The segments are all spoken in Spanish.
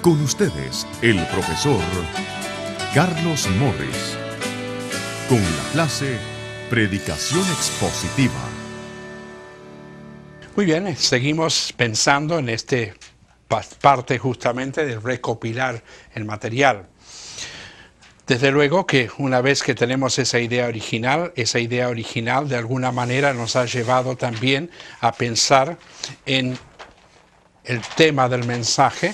Con ustedes, el profesor Carlos Morris, con la clase Predicación Expositiva. Muy bien, seguimos pensando en esta parte justamente de recopilar el material. Desde luego que una vez que tenemos esa idea original de alguna manera nos ha llevado también a pensar en el tema del mensaje,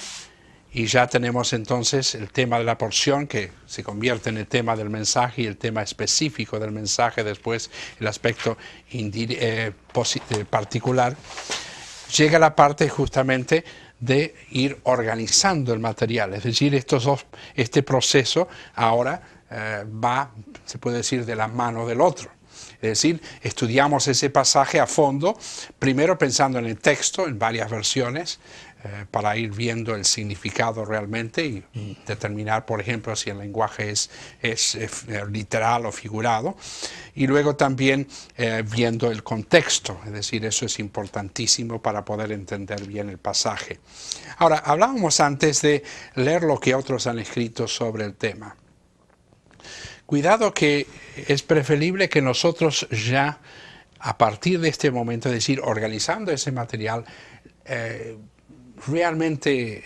y ya tenemos entonces el tema de la porción que se convierte en el tema del mensaje y el tema específico del mensaje, después el aspecto particular. Llega la parte justamente de ir organizando el material, es decir, este proceso ahora va, se puede decir, de la mano del otro. Es decir, estudiamos ese pasaje a fondo, primero pensando en el texto, en varias versiones, para ir viendo el significado realmente y determinar, por ejemplo, si el lenguaje es literal o figurado. Y luego también viendo el contexto, es decir, eso es importantísimo para poder entender bien el pasaje. Ahora, hablábamos antes de leer lo que otros han escrito sobre el tema. Cuidado que es preferible que nosotros ya, a partir de este momento, es decir, organizando ese material, realmente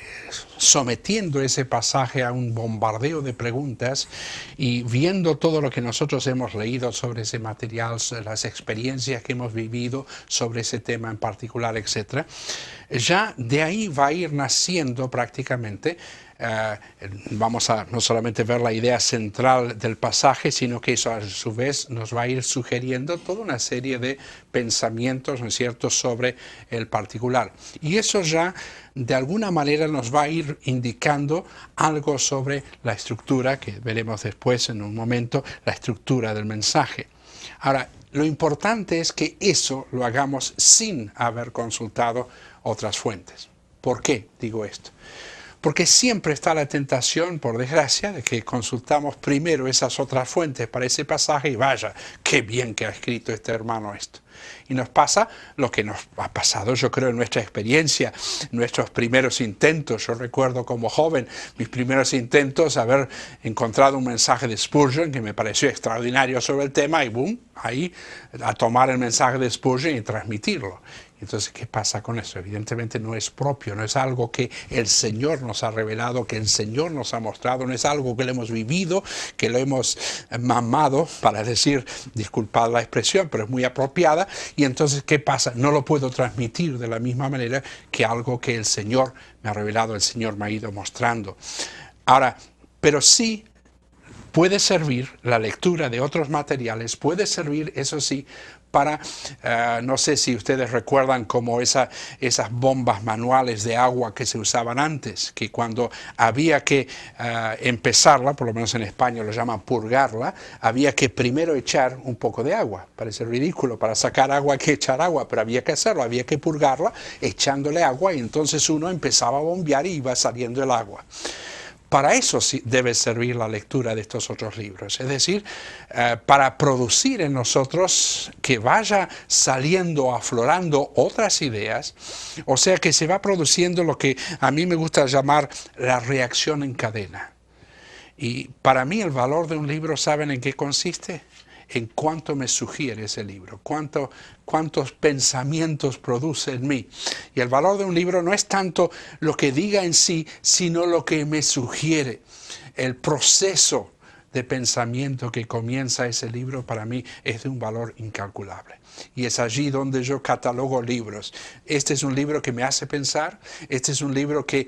sometiendo ese pasaje a un bombardeo de preguntas y viendo todo lo que nosotros hemos leído sobre ese material, las experiencias que hemos vivido sobre ese tema en particular, etc., ya de ahí va a ir naciendo prácticamente. Vamos a no solamente ver la idea central del pasaje, sino que eso a su vez nos va a ir sugiriendo toda una serie de pensamientos, ¿no es cierto?, sobre el particular. Y eso ya de alguna manera nos va a ir indicando algo sobre la estructura, que veremos después en un momento, la estructura del mensaje. Ahora, lo importante es que eso lo hagamos sin haber consultado otras fuentes. ¿Por qué digo esto? Porque siempre está la tentación, por desgracia, de que consultamos primero esas otras fuentes para ese pasaje y vaya, qué bien que ha escrito este hermano esto. Y nos pasa lo que nos ha pasado, yo creo, en nuestra experiencia, nuestros primeros intentos. Yo recuerdo como joven mis primeros intentos, haber encontrado un mensaje de Spurgeon que me pareció extraordinario sobre el tema y boom, ahí a tomar el mensaje de Spurgeon y transmitirlo. Entonces, ¿qué pasa con eso? Evidentemente no es propio, no es algo que el Señor nos ha revelado, que el Señor nos ha mostrado, no es algo que lo hemos vivido, que lo hemos mamado, para decir, disculpad la expresión, pero es muy apropiada. Y entonces, ¿qué pasa? No lo puedo transmitir de la misma manera que algo que el Señor me ha revelado, el Señor me ha ido mostrando. Ahora, pero sí puede servir la lectura de otros materiales, puede servir, eso sí, para, no sé si ustedes recuerdan como esas bombas manuales de agua que se usaban antes, que cuando había que empezarla, por lo menos en España lo llaman purgarla, había que primero echar un poco de agua. Parece ridículo, para sacar agua hay que echar agua, pero había que hacerlo, había que purgarla echándole agua y entonces uno empezaba a bombear y iba saliendo el agua. Para eso sí debe servir la lectura de estos otros libros, es decir, para producir en nosotros que vaya saliendo, aflorando otras ideas, o sea que se va produciendo lo que a mí me gusta llamar la reacción en cadena. Y para mí el valor de un libro, ¿saben en qué consiste? En cuánto me sugiere ese libro, cuántos pensamientos produce en mí. Y el valor de un libro no es tanto lo que diga en sí, sino lo que me sugiere. El proceso de pensamiento que comienza ese libro para mí es de un valor incalculable. Y es allí donde yo catalogo libros. Este es un libro que me hace pensar, este es un libro que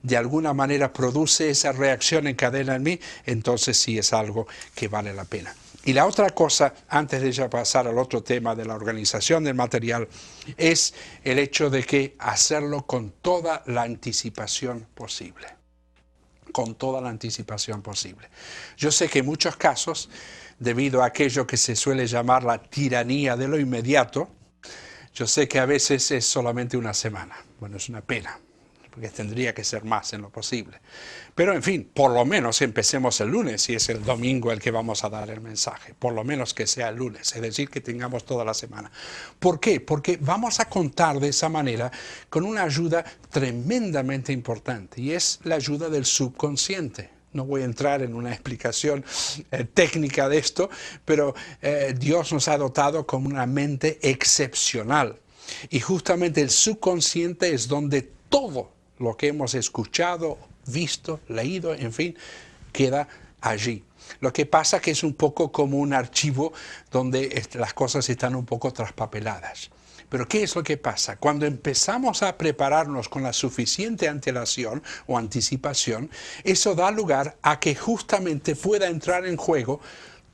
de alguna manera produce esa reacción en cadena en mí, entonces sí es algo que vale la pena. Y la otra cosa, antes de ya pasar al otro tema de la organización del material, es el hecho de que hacerlo con toda la anticipación posible. Con toda la anticipación posible. Yo sé que en muchos casos, debido a aquello que se suele llamar la tiranía de lo inmediato, yo sé que a veces es solamente una semana. Bueno, es una pena. porque tendría que ser más en lo posible. Pero en fin, por lo menos empecemos el lunes y es el domingo el que vamos a dar el mensaje. Por lo menos que sea el lunes, es decir, que tengamos toda la semana. ¿Por qué? Porque vamos a contar de esa manera con una ayuda tremendamente importante y es la ayuda del subconsciente. No voy a entrar en una explicación técnica de esto, pero Dios nos ha dotado con una mente excepcional. Y justamente el subconsciente es donde todo lo que hemos escuchado, visto, leído, en fin, queda allí. Lo que pasa que es un poco como un archivo donde las cosas están un poco traspapeladas. Pero ¿qué es lo que pasa? Cuando empezamos a prepararnos con la suficiente antelación o anticipación, eso da lugar a que justamente pueda entrar en juego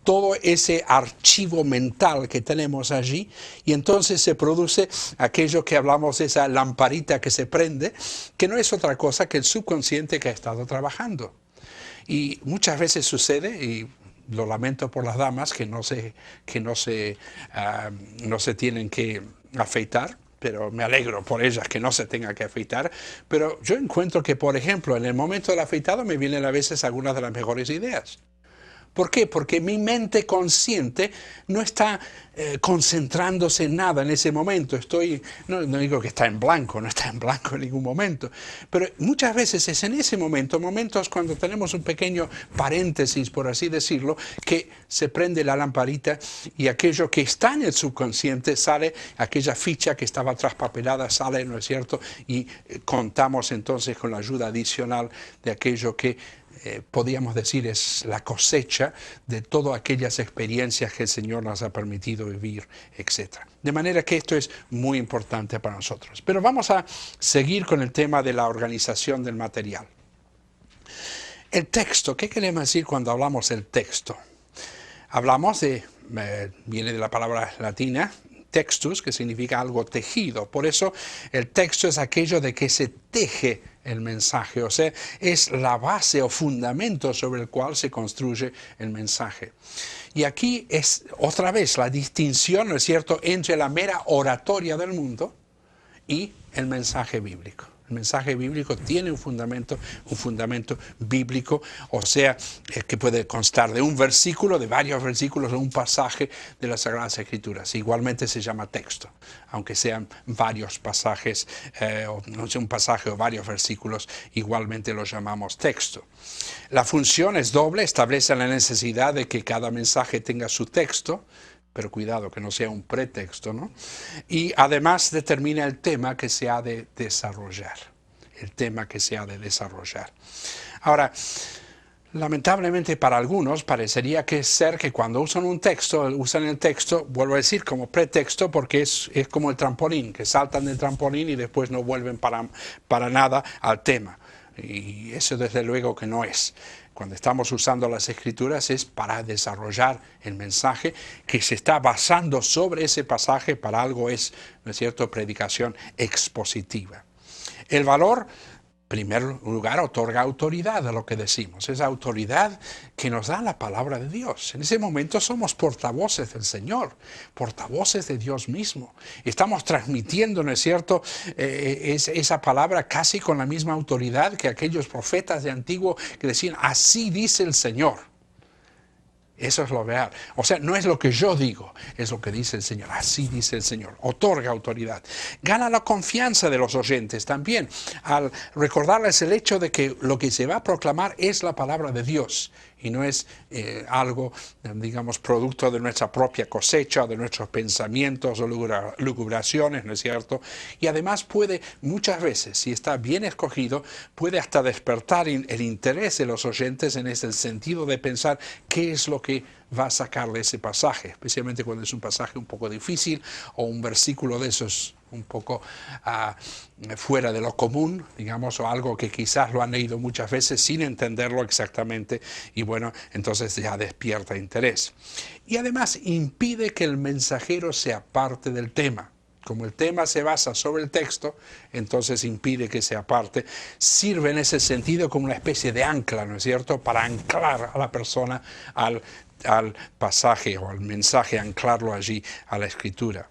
todo ese archivo mental que tenemos allí y entonces se produce aquello que hablamos de esa lamparita que se prende, que no es otra cosa que el subconsciente que ha estado trabajando. Y muchas veces sucede, y lo lamento por las damas que no se tienen que afeitar, pero me alegro por ellas que no se tengan que afeitar, pero yo encuentro que, por ejemplo, en el momento del afeitado me vienen a veces algunas de las mejores ideas. ¿Por qué? Porque mi mente consciente no está concentrándose en nada en ese momento. No digo que está en blanco, no está en blanco en ningún momento, pero muchas veces es en ese momento, momentos cuando tenemos un pequeño paréntesis, por así decirlo, que se prende la lamparita y aquello que está en el subconsciente sale, aquella ficha que estaba traspapelada sale, ¿no es cierto? Y contamos entonces con la ayuda adicional de aquello que podríamos decir es la cosecha de todas aquellas experiencias que el Señor nos ha permitido vivir, etc. De manera que esto es muy importante para nosotros. Pero vamos a seguir con el tema de la organización del material. El texto, ¿qué queremos decir cuando hablamos del texto? Hablamos de, viene de la palabra latina, textus, que significa algo tejido. Por eso el texto es aquello de que se teje el mensaje, o sea, es la base o fundamento sobre el cual se construye el mensaje. Y aquí es otra vez la distinción, ¿no es cierto?, entre la mera oratoria del mundo y el mensaje bíblico. El mensaje bíblico tiene un fundamento bíblico, o sea, que puede constar de un versículo, de varios versículos, de un pasaje de las Sagradas Escrituras. Igualmente se llama texto, aunque sean varios pasajes, o no sea un pasaje o varios versículos, igualmente lo llamamos texto. La función es doble, establece la necesidad de que cada mensaje tenga su texto, pero cuidado que no sea un pretexto, ¿no? Y además determina el tema que se ha de desarrollar. El tema que se ha de desarrollar. Ahora, lamentablemente para algunos parecería que cuando usan un texto, usan el texto, vuelvo a decir, como pretexto, porque es como el trampolín, que saltan del trampolín y después no vuelven para nada al tema. Y eso desde luego que no es. Cuando estamos usando las Escrituras es para desarrollar el mensaje que se está basando sobre ese pasaje para algo es, ¿no es cierto?, predicación expositiva. El valor, en primer lugar, otorga autoridad a lo que decimos. Es autoridad que nos da la palabra de Dios. En ese momento somos portavoces del Señor, portavoces de Dios mismo. Estamos transmitiendo, ¿no es cierto?, esa palabra casi con la misma autoridad que aquellos profetas de antiguo que decían, así dice el Señor. Eso es lo real. O sea, no es lo que yo digo, es lo que dice el Señor. Así dice el Señor. Otorga autoridad. Gana la confianza de los oyentes también al recordarles el hecho de que lo que se va a proclamar es la palabra de Dios y no es algo, digamos, producto de nuestra propia cosecha, de nuestros pensamientos o lucubraciones, ¿no es cierto? Y además puede, muchas veces, si está bien escogido, puede hasta despertar el interés de los oyentes en ese sentido de pensar qué es lo que va a sacar de ese pasaje, especialmente cuando es un pasaje un poco difícil o un versículo de esos un poco fuera de lo común, digamos, o algo que quizás lo han leído muchas veces sin entenderlo exactamente y bueno, entonces ya despierta interés. Y además impide que el mensajero se aparte del tema. Como el tema se basa sobre el texto, entonces impide que se aparte. Sirve en ese sentido como una especie de ancla, ¿no es cierto?, para anclar a la persona al pasaje o al mensaje, anclarlo allí a la Escritura.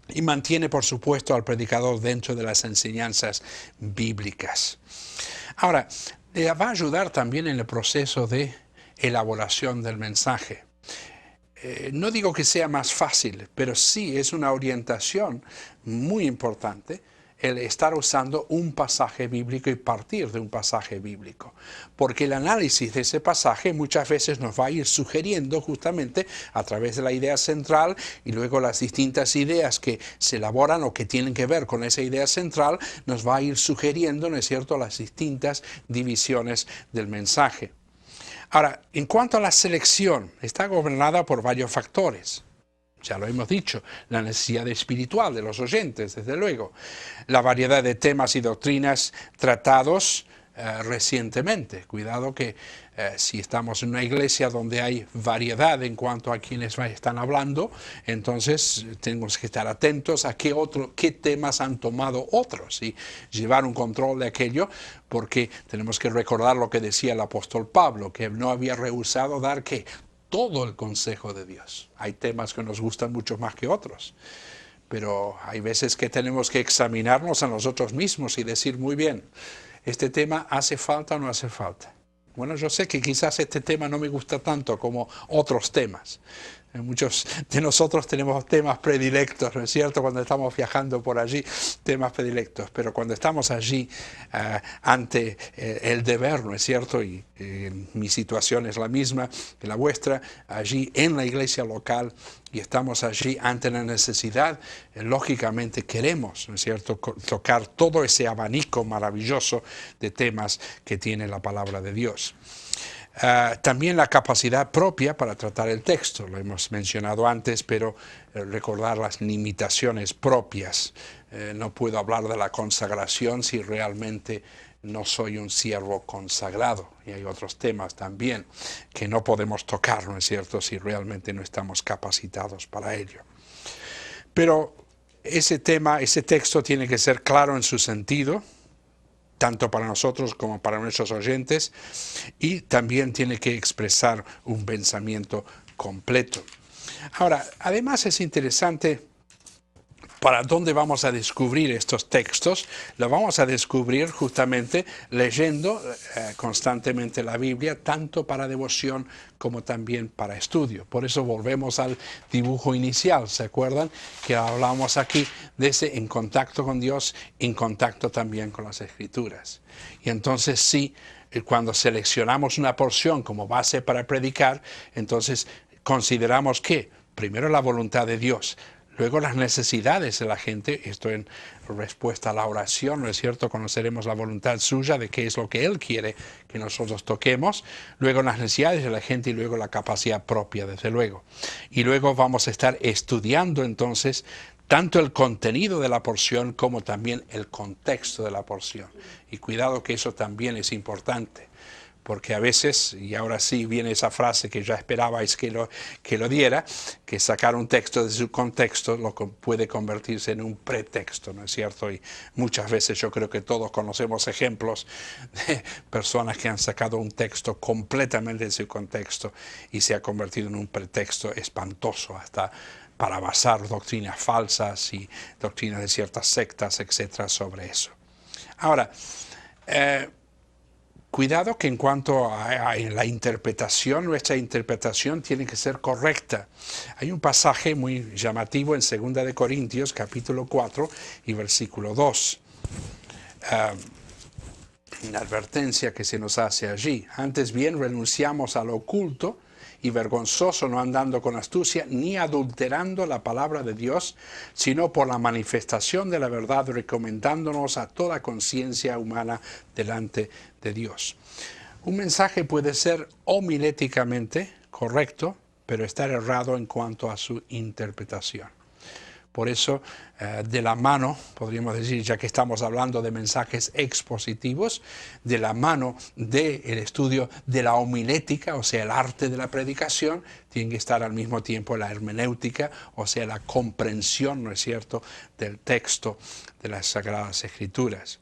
y mantiene, por supuesto, al predicador dentro de las enseñanzas bíblicas. Ahora, le va a ayudar también en el proceso de elaboración del mensaje. No digo que sea más fácil, pero sí es una orientación muy importante el estar usando un pasaje bíblico y partir de un pasaje bíblico. Porque el análisis de ese pasaje muchas veces nos va a ir sugiriendo justamente a través de la idea central y luego las distintas ideas que se elaboran o que tienen que ver con esa idea central, nos va a ir sugiriendo, ¿no es cierto?, las distintas divisiones del mensaje. Ahora, en cuanto a la selección, está gobernada por varios factores. Ya lo hemos dicho, la necesidad espiritual de los oyentes, desde luego, la variedad de temas y doctrinas tratados recientemente. Cuidado que si estamos en una iglesia donde hay variedad en cuanto a quienes están hablando, entonces tenemos que estar atentos a qué temas han tomado otros y llevar un control de aquello, porque tenemos que recordar lo que decía el apóstol Pablo, que no había rehusado dar ¿qué? Todo el consejo de Dios. Hay temas que nos gustan mucho más que otros, pero hay veces que tenemos que examinarnos a nosotros mismos y decir, muy bien, ¿este tema hace falta o no hace falta? Bueno, yo sé que quizás este tema no me gusta tanto como otros temas. Muchos de nosotros tenemos temas predilectos, ¿no es cierto? Cuando estamos viajando por allí, temas predilectos, pero cuando estamos allí ante el deber, ¿no es cierto? Y mi situación es la misma que la vuestra, allí en la iglesia local, y estamos allí ante la necesidad, lógicamente queremos, ¿no es cierto?, tocar todo ese abanico maravilloso de temas que tiene la palabra de Dios. También la capacidad propia para tratar el texto, lo hemos mencionado antes, pero recordar las limitaciones propias. No puedo hablar de la consagración si realmente no soy un siervo consagrado. Y hay otros temas también que no podemos tocar, ¿no es cierto?, si realmente no estamos capacitados para ello. Pero ese texto tiene que ser claro en su sentido, tanto para nosotros como para nuestros oyentes, y también tiene que expresar un pensamiento completo. Ahora, además es interesante para dónde vamos a descubrir estos textos. Lo vamos a descubrir justamente leyendo constantemente la Biblia, tanto para devoción como también para estudio. Por eso volvemos al dibujo inicial, ¿se acuerdan? Que hablamos aquí de ese en contacto con Dios, en contacto también con las Escrituras. Y entonces sí, cuando seleccionamos una porción como base para predicar, entonces consideramos que primero la voluntad de Dios, luego las necesidades de la gente, esto en respuesta a la oración, ¿no es cierto? Conoceremos la voluntad suya de qué es lo que Él quiere que nosotros toquemos, luego las necesidades de la gente y luego la capacidad propia, desde luego. Y luego vamos a estar estudiando entonces tanto el contenido de la porción como también el contexto de la porción. Y cuidado que eso también es importante. Porque a veces, y ahora sí viene esa frase que ya esperabais que lo diera, que sacar un texto de su contexto puede convertirse en un pretexto, ¿no es cierto? Y muchas veces yo creo que todos conocemos ejemplos de personas que han sacado un texto completamente de su contexto y se ha convertido en un pretexto espantoso, hasta para basar doctrinas falsas y doctrinas de ciertas sectas, etcétera, sobre eso. Ahora, cuidado que en cuanto a la interpretación, nuestra interpretación tiene que ser correcta. Hay un pasaje muy llamativo en 2 de Corintios, capítulo 4 y versículo 2. Una advertencia que se nos hace allí. Antes bien, renunciamos a lo oculto y vergonzoso, no andando con astucia, ni adulterando la palabra de Dios, sino por la manifestación de la verdad, recomendándonos a toda conciencia humana delante de Dios. Un mensaje puede ser homiléticamente correcto, pero estar errado en cuanto a su interpretación. Por eso, de la mano, podríamos decir, ya que estamos hablando de mensajes expositivos, de la mano del estudio de la homilética, o sea, el arte de la predicación, tiene que estar al mismo tiempo la hermenéutica, o sea, la comprensión, ¿no es cierto?, del texto de las Sagradas Escrituras.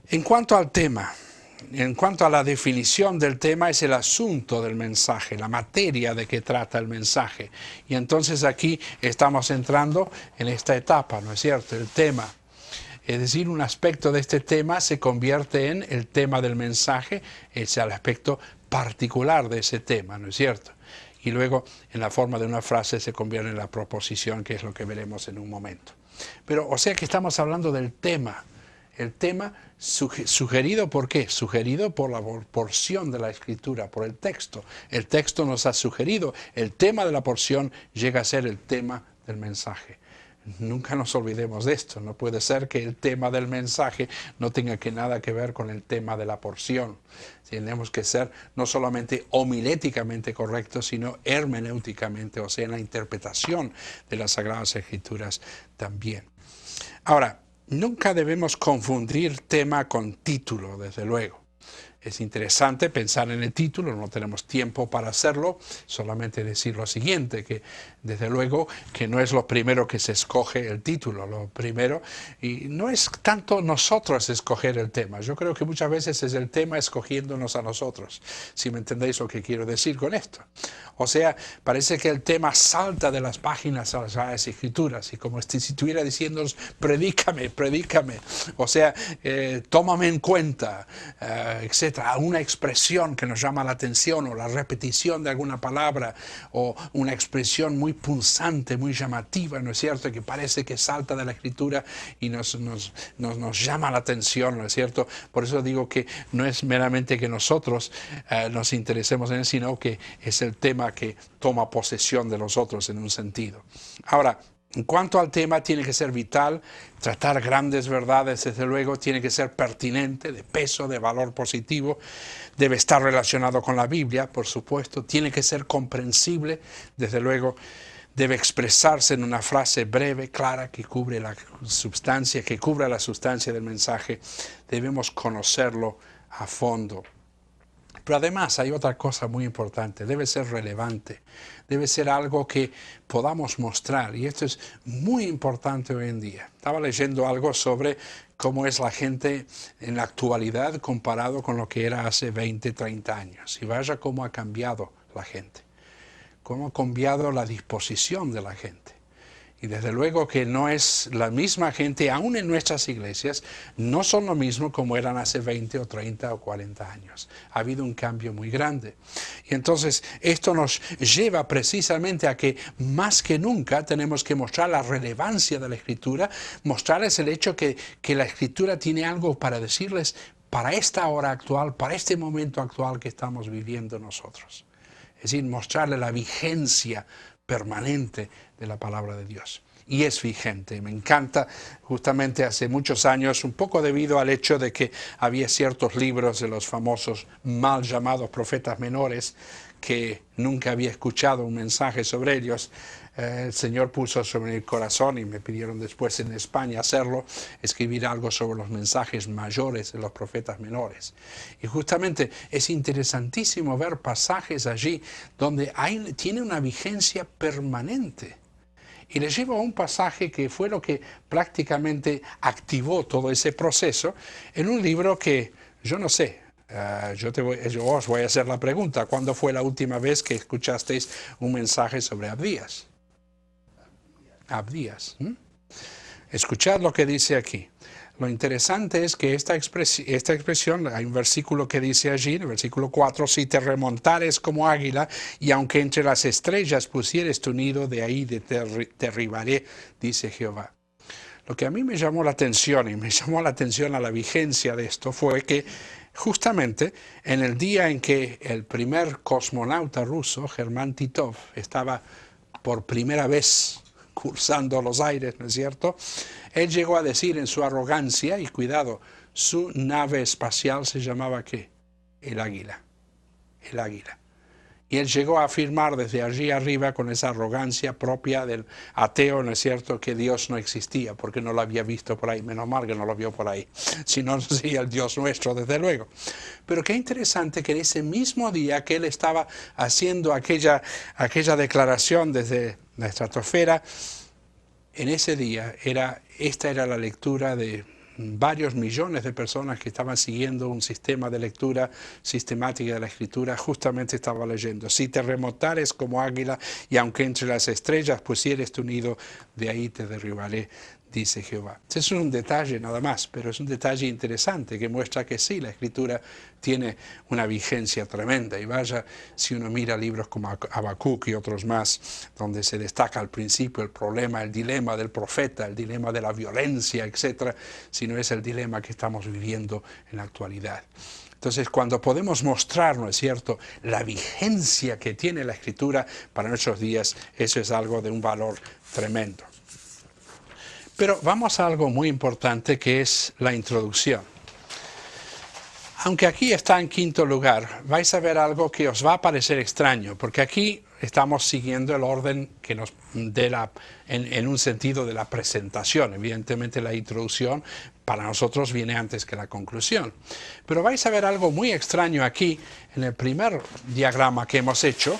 En cuanto al tema, en cuanto a la definición del tema, es el asunto del mensaje, la materia de que trata el mensaje. Y entonces aquí estamos entrando en esta etapa, ¿no es cierto? El tema. Es decir, un aspecto de este tema se convierte en el tema del mensaje, es el aspecto particular de ese tema, ¿no es cierto? Y luego, en la forma de una frase, se convierte en la proposición, que es lo que veremos en un momento. Pero, o sea que estamos hablando del tema. El tema sugerido, ¿por qué? Sugerido por la porción de la Escritura, por el texto. El texto nos ha sugerido, el tema de la porción llega a ser el tema del mensaje. Nunca nos olvidemos de esto. No puede ser que el tema del mensaje no tenga nada que ver con el tema de la porción. Tenemos que ser no solamente homiléticamente correctos, sino hermenéuticamente, o sea, en la interpretación de las Sagradas Escrituras también. Ahora, nunca debemos confundir tema con título, desde luego. Es interesante pensar en el título, no tenemos tiempo para hacerlo, solamente decir lo siguiente, que desde luego que no es lo primero que se escoge el título, lo primero, y no es tanto nosotros escoger el tema, yo creo que muchas veces es el tema escogiéndonos a nosotros, si me entendéis lo que quiero decir con esto. O sea, parece que el tema salta de las páginas a las Escrituras, y como si estuviera diciéndonos, predícame, predícame, o sea, tómame en cuenta, etc. Una expresión que nos llama la atención, o la repetición de alguna palabra, o una expresión muy punzante, muy llamativa, ¿no es cierto?, que parece que salta de la Escritura y nos llama la atención, ¿no es cierto? Por eso digo que no es meramente que nosotros nos interesemos en él, sino que es el tema que toma posesión de nosotros en un sentido. Ahora, en cuanto al tema, tiene que ser vital, tratar grandes verdades, desde luego, tiene que ser pertinente, de peso, de valor positivo, debe estar relacionado con la Biblia, por supuesto, tiene que ser comprensible, desde luego, debe expresarse en una frase breve, clara, que cubre la sustancia, que cubra la sustancia del mensaje, debemos conocerlo a fondo. Pero además hay otra cosa muy importante, debe ser relevante, debe ser algo que podamos mostrar, y esto es muy importante hoy en día. Estaba leyendo algo sobre cómo es la gente en la actualidad comparado con lo que era hace 20, 30 años, y vaya cómo ha cambiado la gente, cómo ha cambiado la disposición de la gente. Y desde luego que no es la misma gente, aún en nuestras iglesias, no son lo mismo como eran hace 20 o 30 o 40 años. Ha habido un cambio muy grande. Y entonces esto nos lleva precisamente a que más que nunca tenemos que mostrar la relevancia de la Escritura, mostrarles el hecho que la Escritura tiene algo para decirles para esta hora actual, para este momento actual que estamos viviendo nosotros. Es decir, mostrarle la vigencia permanente de la palabra de Dios. Y es vigente, me encanta, justamente hace muchos años, un poco debido al hecho de que había ciertos libros de los famosos mal llamados profetas menores, que nunca había escuchado un mensaje sobre ellos. El Señor puso sobre mi corazón, y me pidieron después en España hacerlo, escribir algo sobre los mensajes mayores de los profetas menores. Y justamente es interesantísimo ver pasajes allí donde tiene una vigencia permanente. Y les llevo a un pasaje que fue lo que prácticamente activó todo ese proceso en un libro que, yo no sé, yo os voy a hacer la pregunta, ¿cuándo fue la última vez que escuchasteis un mensaje sobre Abdías? Abdías. Escuchad lo que dice aquí. Lo interesante es que esta expresión, hay un versículo que dice allí, en el versículo 4, si te remontares como águila, y aunque entre las estrellas pusieres tu nido, de ahí te derribaré, dice Jehová. Lo que a mí me llamó la atención, y me llamó la atención a la vigencia de esto, fue que justamente en el día en que el primer cosmonauta ruso, Germán Titov, estaba por primera vez cursando los aires, ¿no es cierto? Él llegó a decir en su arrogancia, y cuidado, su nave espacial se llamaba ¿qué? El Águila. El Águila. Y él llegó a afirmar desde allí arriba, con esa arrogancia propia del ateo, ¿no es cierto?, que Dios no existía, porque no lo había visto por ahí. Menos mal que no lo vio por ahí. Si no, sería el Dios nuestro, desde luego. Pero qué interesante que en ese mismo día que él estaba haciendo aquella declaración desde la estratosfera, en ese día esta era la lectura de varios millones de personas que estaban siguiendo un sistema de lectura sistemática de la Escritura, justamente estaba leyendo: si te remontares como águila, y aunque entre las estrellas pusieres tu nido, de ahí te derribaré, dice Jehová. Ese es un detalle nada más, pero es un detalle interesante que muestra que sí, la Escritura tiene una vigencia tremenda. Y vaya, si uno mira libros como Habacuc y otros más, donde se destaca al principio el problema, el dilema del profeta, el dilema de la violencia, etc., sino es el dilema que estamos viviendo en la actualidad. Entonces, cuando podemos mostrar, ¿no es cierto?, la vigencia que tiene la Escritura para nuestros días, eso es algo de un valor tremendo. Pero vamos a algo muy importante, que es la introducción. Aunque aquí está en quinto lugar, vais a ver algo que os va a parecer extraño, porque aquí estamos siguiendo el orden que nos en un sentido de la presentación. Evidentemente la introducción para nosotros viene antes que la conclusión. Pero vais a ver algo muy extraño aquí en el primer diagrama que hemos hecho,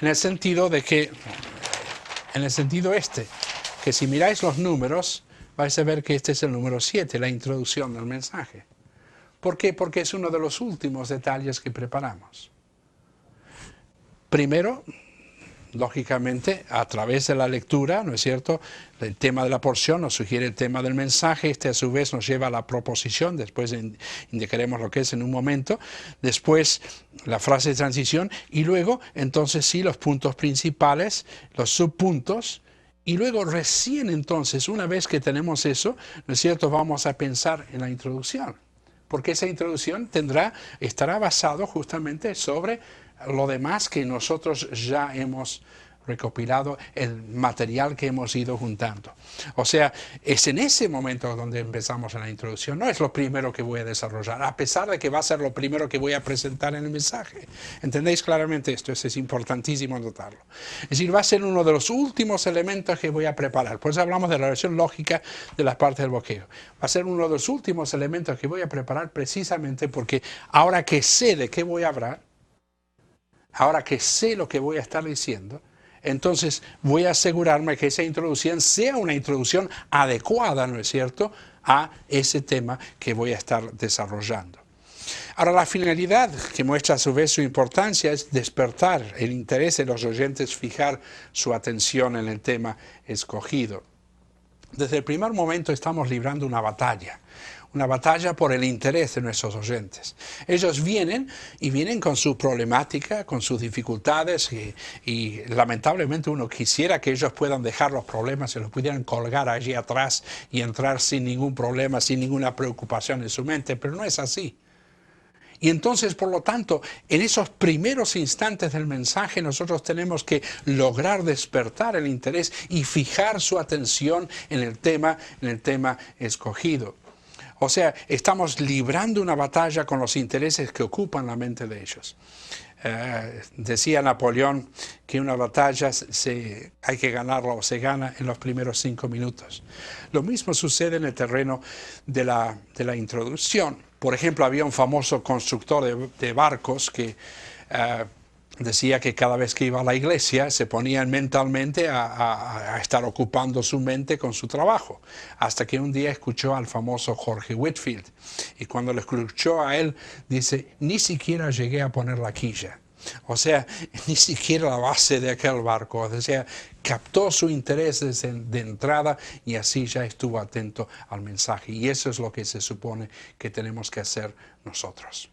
en el sentido de que, que si miráis los números, vais a ver que este es el número 7, la introducción del mensaje. ¿Por qué? Porque es uno de los últimos detalles que preparamos. Primero, lógicamente, a través de la lectura, ¿no es cierto?, el tema de la porción nos sugiere el tema del mensaje. Este a su vez nos lleva a la proposición, después indicaremos lo que es en un momento. Después la frase de transición, y luego, entonces sí, los puntos principales, los subpuntos. Y luego recién entonces, una vez que tenemos eso, ¿no es cierto?, vamos a pensar en la introducción. Porque esa introducción estará basado justamente sobre lo demás que nosotros ya hemos recopilado, el material que hemos ido juntando. O sea, es en ese momento donde empezamos en la introducción. No es lo primero que voy a desarrollar, a pesar de que va a ser lo primero que voy a presentar en el mensaje. ¿Entendéis claramente esto? Eso es importantísimo notarlo. Es decir, va a ser uno de los últimos elementos que voy a preparar. Por eso hablamos de la relación lógica de las partes del bosquejo. Va a ser uno de los últimos elementos que voy a preparar, precisamente porque ahora que sé de qué voy a hablar, ahora que sé lo que voy a estar diciendo, entonces voy a asegurarme que esa introducción sea una introducción adecuada, ¿no es cierto?, a ese tema que voy a estar desarrollando. Ahora, la finalidad, que muestra a su vez su importancia, es despertar el interés de los oyentes, fijar su atención en el tema escogido. Desde el primer momento estamos librando una batalla por el interés de nuestros oyentes. Ellos vienen con su problemática, con sus dificultades, y lamentablemente uno quisiera que ellos puedan dejar los problemas, se los pudieran colgar allí atrás y entrar sin ningún problema, sin ninguna preocupación en su mente, pero no es así. Y entonces, por lo tanto, en esos primeros instantes del mensaje nosotros tenemos que lograr despertar el interés y fijar su atención en el tema escogido. O sea, estamos librando una batalla con los intereses que ocupan la mente de ellos. Decía Napoleón que una batalla hay que ganarla o se gana en los primeros 5 minutos. Lo mismo sucede en el terreno de la introducción. Por ejemplo, había un famoso constructor de barcos que decía que cada vez que iba a la iglesia se ponía mentalmente a estar ocupando su mente con su trabajo, hasta que un día escuchó al famoso Jorge Whitfield, y cuando lo escuchó a él, dice: ni siquiera llegué a poner la quilla. O sea, ni siquiera la base de aquel barco. O sea, captó su interés de entrada, y así ya estuvo atento al mensaje. Y eso es lo que se supone que tenemos que hacer nosotros.